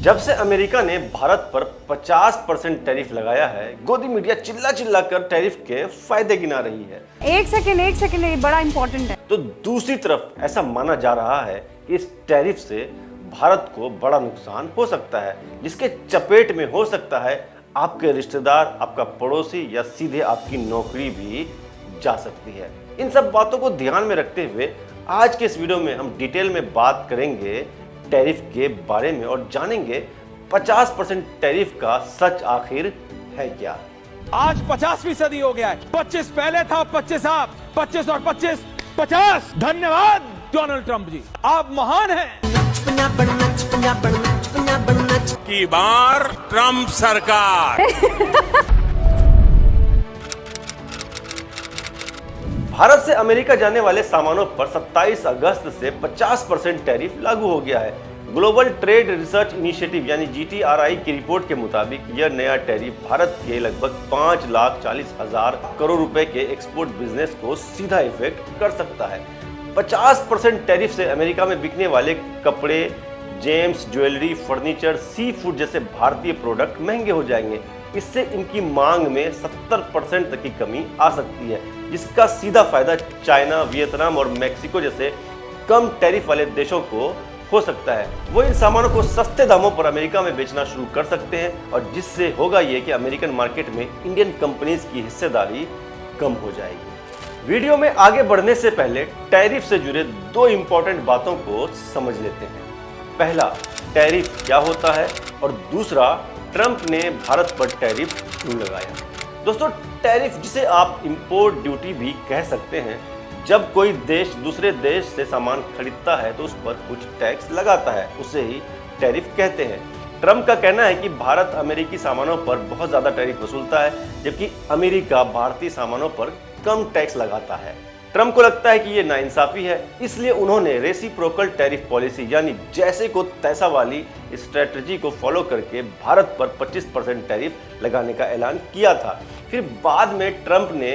जब से अमेरिका ने भारत पर 50% टैरिफ लगाया है, गोदी मीडिया चिल्ला चिल्ला कर टैरिफ के फायदे गिना रही है। एक सेकेंड ये बड़ा इंपॉर्टेंट है। तो दूसरी तरफ ऐसा माना जा रहा है कि इस टैरिफ से भारत को बड़ा नुकसान हो सकता है, जिसके चपेट में हो सकता है आपके रिश्तेदार, आपका पड़ोसी या सीधे आपकी नौकरी भी जा सकती है। इन सब बातों को ध्यान में रखते हुए आज के इस वीडियो में हम डिटेल में बात करेंगे टैरिफ के बारे में और जानेंगे 50% टैरिफ का सच आखिर है क्या। आज 50वीं सदी हो गया है। 25 पहले था, 25 आप, 25 और 25 50। धन्यवाद डोनाल्ड ट्रंप जी, आप महान हैं। की बार ट्रंप सरकार। भारत से अमेरिका जाने वाले सामानों पर 27 अगस्त से 50% टैरिफ लागू हो गया है। ग्लोबल ट्रेड रिसर्च इनिशिएटिव यानी GTRI की रिपोर्ट के मुताबिक यह नया टैरिफ भारत के लगभग 5,40,000 करोड़ रुपए के एक्सपोर्ट बिजनेस को सीधा इफेक्ट कर सकता है। 50% टैरिफ से अमेरिका में बिकने वाले कपड़े, James, jewellery, furniture, sea food जैसे भारतीय प्रोडक्ट महंगे हो जाएंगे। इससे इनकी मांग में 70% तक की कमी आ सकती है, जिसका सीधा फायदा चाइना, वियतनाम और मैक्सिको जैसे कम टैरिफ वाले देशों को हो सकता है। वो इन सामानों को सस्ते दामों पर अमेरिका में बेचना शुरू कर सकते हैं और जिससे होगा ये कि अमेरिकन मार्केट में इंडियन कंपनीज की हिस्सेदारी कम हो जाएगी। वीडियो में आगे बढ़ने से पहले टैरिफ से जुड़े दो इंपॉर्टेंट बातों को समझ लेते हैं। पहला, टैरिफ क्या होता है और दूसरा, ट्रंप ने भारत पर टैरिफ क्यों लगाया। दोस्तों, टैरिफ जिसे आप इंपोर्ट ड्यूटी भी कह सकते हैं, जब कोई देश दूसरे देश से सामान खरीदता है तो उस पर कुछ टैक्स लगाता है, उसे ही टैरिफ कहते हैं। ट्रंप का कहना है कि भारत अमेरिकी सामानों पर बहुत ज्यादा टैरिफ वसूलता है, जबकि अमेरिका भारतीय सामानों पर कम टैक्स लगाता है। ट्रंप को लगता है कि ये नाइंसाफी है, इसलिए उन्होंने रेसिप्रोकल टैरिफ पॉलिसी यानी जैसे को तैसा वाली स्ट्रेटजी को फॉलो करके भारत पर 25% टैरिफ लगाने का ऐलान किया था। फिर बाद में ट्रंप ने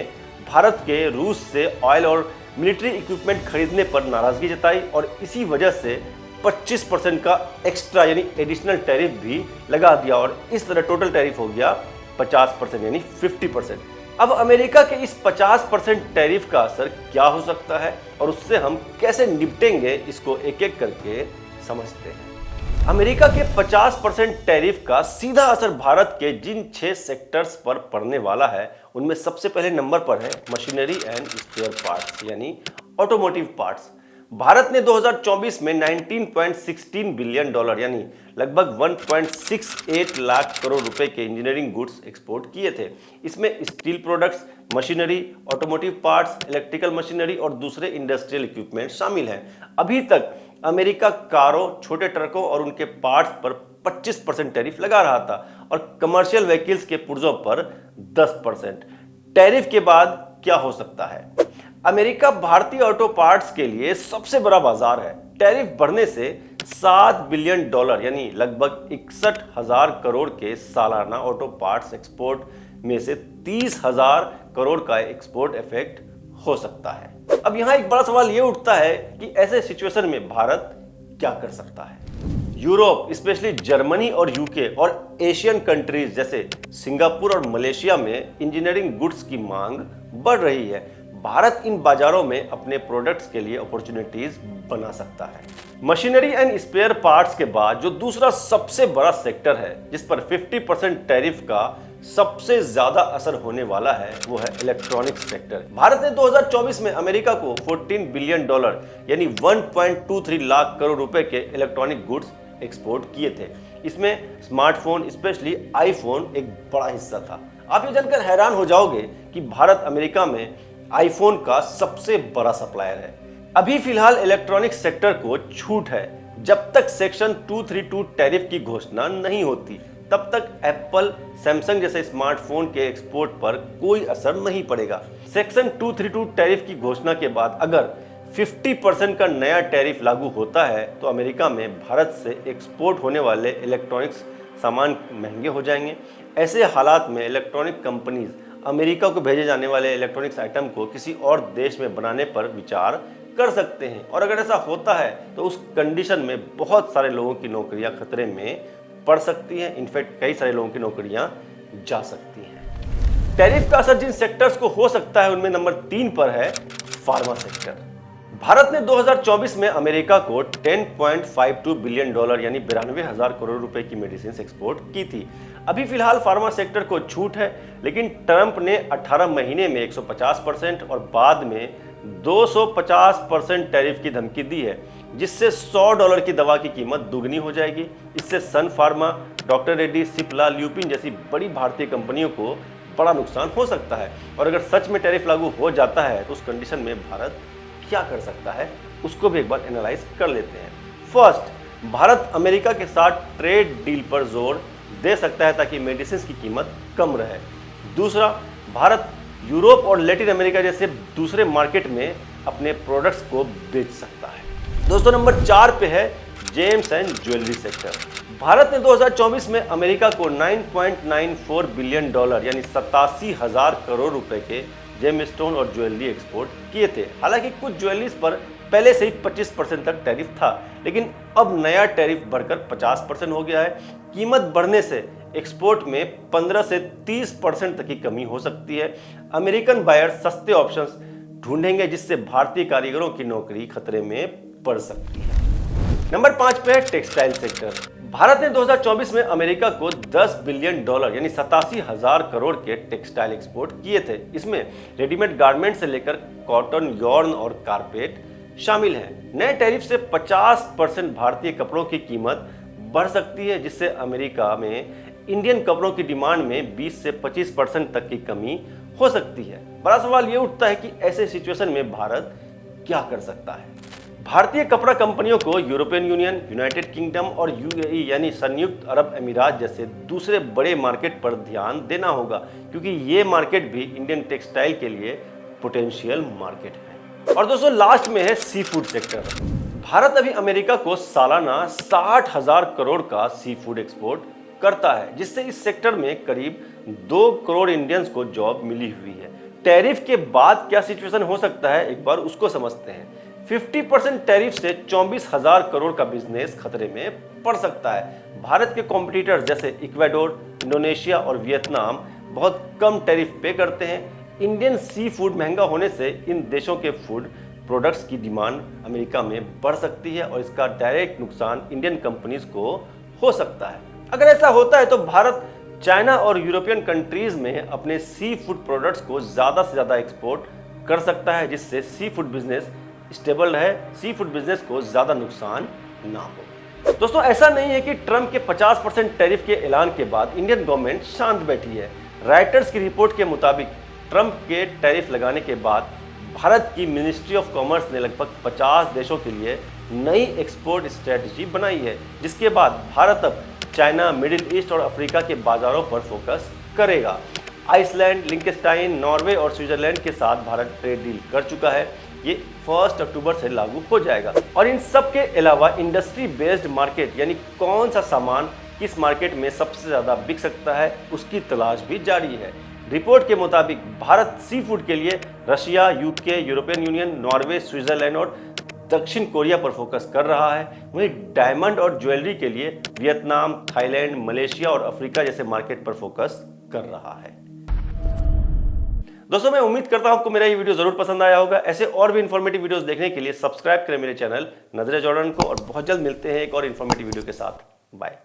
भारत के रूस से ऑयल और मिलिट्री इक्विपमेंट खरीदने पर नाराजगी जताई और इसी वजह से 25% का एक्स्ट्रा यानी एडिशनल टैरिफ भी लगा दिया और इस तरह टोटल टैरिफ हो गया 50% यानी 50%। अब अमेरिका के इस 50% टैरिफ का असर क्या हो सकता है और उससे हम कैसे निपटेंगे, इसको एक एक करके समझते हैं। अमेरिका के 50% टैरिफ का सीधा असर भारत के जिन 6 सेक्टर्स पर पड़ने वाला है, उनमें सबसे पहले नंबर पर है मशीनरी एंड स्पेयर पार्ट्स यानी ऑटोमोटिव पार्ट्स। भारत ने 2024 में 19.16 बिलियन डॉलर यानी लगभग 1.68 लाख करोड़ रुपए के इंजीनियरिंग गुड्स एक्सपोर्ट किए थे। इसमें steel products, machinery, automotive parts, electrical machinery और दूसरे इंडस्ट्रियल इक्विपमेंट शामिल हैं। अभी तक अमेरिका कारों, छोटे ट्रकों और उनके पार्ट्स पर 25% टैरिफ लगा रहा था और कमर्शियल व्हीकल्स के पुर्जों पर 10%। टैरिफ के बाद क्या हो सकता है? अमेरिका भारतीय ऑटो पार्ट्स के लिए सबसे बड़ा बाजार है। टैरिफ बढ़ने से 7 बिलियन डॉलर यानी लगभग 61,000 करोड़ के सालाना ऑटो पार्ट्स एक्सपोर्ट में से 30,000 करोड़ का एक्सपोर्ट इफेक्ट हो सकता है। अब यहाँ एक बड़ा सवाल ये उठता है कि ऐसे सिचुएशन में भारत क्या कर सकता है। यूरोप, स्पेशली जर्मनी और यूके और एशियन कंट्रीज जैसे सिंगापुर और मलेशिया में इंजीनियरिंग गुड्स की मांग बढ़ रही है। भारत इन बाजारों में अपने प्रोडक्ट्स के लिए अपॉर्चुनिटीज बना सकता है। मशीनरी एंड स्पेयर पार्ट्स के बाद जो दूसरा सबसे बड़ा सेक्टर है जिस पर 50% टैरिफ का सबसे ज्यादा असर होने वाला है, वो है इलेक्ट्रॉनिक्स सेक्टर। भारत ने 2024 में अमेरिका को 14 बिलियन डॉलर यानी 1.23 लाख करोड़ रुपए के इलेक्ट्रॉनिक गुड्स एक्सपोर्ट किए थे। इसमें स्मार्टफोन, स्पेशली आईफोन एक बड़ा हिस्सा था। आप ये जानकर हैरान हो जाओगे कि भारत अमेरिका में आईफोन का सबसे बड़ा सप्लायर है। अभी फिलहाल इलेक्ट्रॉनिक्स सेक्टर को छूट है। जब तक सेक्शन 232 टैरिफ की घोषणा नहीं होती, तब तक एप्पल, सैमसंग जैसे स्मार्टफोन के एक्सपोर्ट पर कोई असर नहीं पड़ेगा। सेक्शन 232 टैरिफ की घोषणा के बाद अगर 50% का नया टैरिफ लागू होता है तो अमेरिका में भारत से एक्सपोर्ट होने वाले इलेक्ट्रॉनिक्स सामान महंगे हो जाएंगे। ऐसे हालात में इलेक्ट्रॉनिक कंपनीज अमेरिका को भेजे जाने वाले इलेक्ट्रॉनिक्स आइटम को किसी और देश में बनाने पर विचार कर सकते हैं। और अगर ऐसा होता है तो उस कंडीशन में बहुत सारे लोगों की नौकरियां खतरे में पड़ सकती हैं। इनफैक्ट कई सारे लोगों की नौकरियां जा सकती हैं। टैरिफ का असर जिन सेक्टर्स को हो सकता है उनमें नंबर 3 पर है फार्मा सेक्टर। भारत ने 2024 में अमेरिका को $10.52 बिलियन यानी 92,000 करोड़ रुपए की मेडिसिन एक्सपोर्ट की थी। अभी फिलहाल फार्मा सेक्टर को छूट है, लेकिन ट्रंप ने 18 महीने में 150% और बाद में 250% टैरिफ की धमकी दी है, जिससे $100 की दवा की कीमत दुगनी हो जाएगी। इससे सन फार्मा, डॉक्टर रेड्डी, सिप्ला, ल्यूपिन जैसी बड़ी भारतीय कंपनियों को बड़ा नुकसान हो सकता है। और अगर सच में टैरिफ लागू हो जाता है तो उस कंडीशन में भारत क्या कर सकता है, उसको भी एक बार एनालाइज कर लेते हैं। फर्स्ट, भारत अमेरिका के साथ ट्रेड डील पर जोर दे सकता है ताकि मेडिसिन की कीमत कम रहे। दूसरा, भारत यूरोप और लैटिन अमेरिका जैसे दूसरे मार्केट में अपने प्रोडक्ट्स को बेच सकता है। दोस्तों, नंबर 4 पे है James and jewellery sector. Bharat ने 2024 में अमेरिका को $9.94 बिलियन यानी 87,000 करोड़ रुपए के जेम स्टोन और ज्वेलरी एक्सपोर्ट किए थे। हालांकि कुछ ज्वेलरीज पर पहले से ही 25% तक टैरिफ था, लेकिन अब नया टैरिफ बढ़कर 50% हो गया है। कीमत बढ़ने से एक्सपोर्ट में 15 से 30% तक की कमी हो सकती है। अमेरिकन बायर सस्ते ऑप्शंस ढूंढेंगे, जिससे भारतीय कारीगरों की नौकरी खतरे में पड़ सकती है। नंबर 5 पे है टेक्सटाइल सेक्टर। भारत ने 2024 में अमेरिका को $10 बिलियन यानी 87,000 करोड़ के टेक्सटाइल एक्सपोर्ट किए थे। इसमें रेडीमेड गारमेंट से लेकर कॉटन, यॉर्न और कारपेट शामिल हैं। नए टैरिफ से 50% भारतीय कपड़ों की कीमत बढ़ सकती है, जिससे अमेरिका में इंडियन कपड़ों की डिमांड में 20 से 25% तक की कमी हो सकती है। बड़ा सवाल ये उठता है कि ऐसे सिचुएशन में भारत क्या कर सकता है। भारतीय कपड़ा कंपनियों को यूरोपियन यूनियन, यूनाइटेड किंगडम और यूएई यानी संयुक्त अरब अमीरात जैसे दूसरे बड़े मार्केट पर ध्यान देना होगा, क्योंकि ये मार्केट भी इंडियन टेक्सटाइल के लिए पोटेंशियल मार्केट है। और दोस्तों, लास्ट में है सी फूड सेक्टर। भारत अभी अमेरिका को सालाना 60,000 करोड़ का सी फूड एक्सपोर्ट करता है, जिससे इस सेक्टर में करीब 2 करोड़ इंडियंस को जॉब मिली हुई है। टैरिफ के बाद क्या सिचुएशन हो सकता है, एक बार उसको समझते हैं। 50% टैरिफ से 24,000 करोड़ का बिजनेस खतरे में पड़ सकता है। भारत के कॉम्पिटिटर्स जैसे इक्वाडोर, इंडोनेशिया और वियतनाम बहुत कम टैरिफ पे करते हैं। इंडियन सी फूड महंगा होने से इन देशों के फूड प्रोडक्ट्स की डिमांड अमेरिका में बढ़ सकती है और इसका डायरेक्ट नुकसान इंडियन कंपनीज को हो सकता है। अगर ऐसा होता है तो भारत चाइना और यूरोपियन कंट्रीज में अपने सी फूड प्रोडक्ट्स को ज़्यादा से ज़्यादा एक्सपोर्ट कर सकता है, जिससे सी फूड बिजनेस स्टेबल रहे, सी फूड बिजनेस को ज़्यादा नुकसान ना हो। दोस्तों, ऐसा नहीं है कि ट्रंप के 50% टैरिफ के ऐलान के बाद इंडियन गवर्नमेंट शांत बैठी है। राइटर्स की रिपोर्ट के मुताबिक ट्रंप के टैरिफ लगाने के बाद भारत की मिनिस्ट्री ऑफ कॉमर्स ने लगभग 50 देशों के लिए नई एक्सपोर्ट स्ट्रेटजी बनाई है, जिसके बाद भारत अब चाइना, मिडिल ईस्ट और अफ्रीका के बाजारों पर फोकस करेगा। आइसलैंड, लिंकेस्टाइन, नॉर्वे और स्विट्जरलैंड के साथ भारत ट्रेड डील कर चुका है। ये 1 अक्टूबर से लागू हो जाएगा। और इन सब के अलावा इंडस्ट्री बेस्ड मार्केट यानी कौन सा सामान किस मार्केट में सबसे ज़्यादा बिक सकता है, उसकी तलाश भी जारी है। रिपोर्ट के मुताबिक भारत सी फूड के लिए Russia, UK, European union, Norway, Switzerland और दक्षिण कोरिया पर फोकस कर रहा है। वहीं डायमंड और ज्वेलरी के लिए वियतनाम, थाईलैंड, मलेशिया और अफ्रीका जैसे मार्केट पर फोकस कर रहा है। दोस्तों, मैं उम्मीद करता हूं आपको मेरा ये वीडियो जरूर पसंद आया होगा। ऐसे और भी इन्फॉर्मेटिव वीडियोस देखने के लिए सब्सक्राइब करें मेरे चैनल नजरे जॉर्डन को, और बहुत जल्द मिलते हैं एक और इन्फॉर्मेटिव वीडियो के साथ। बाय।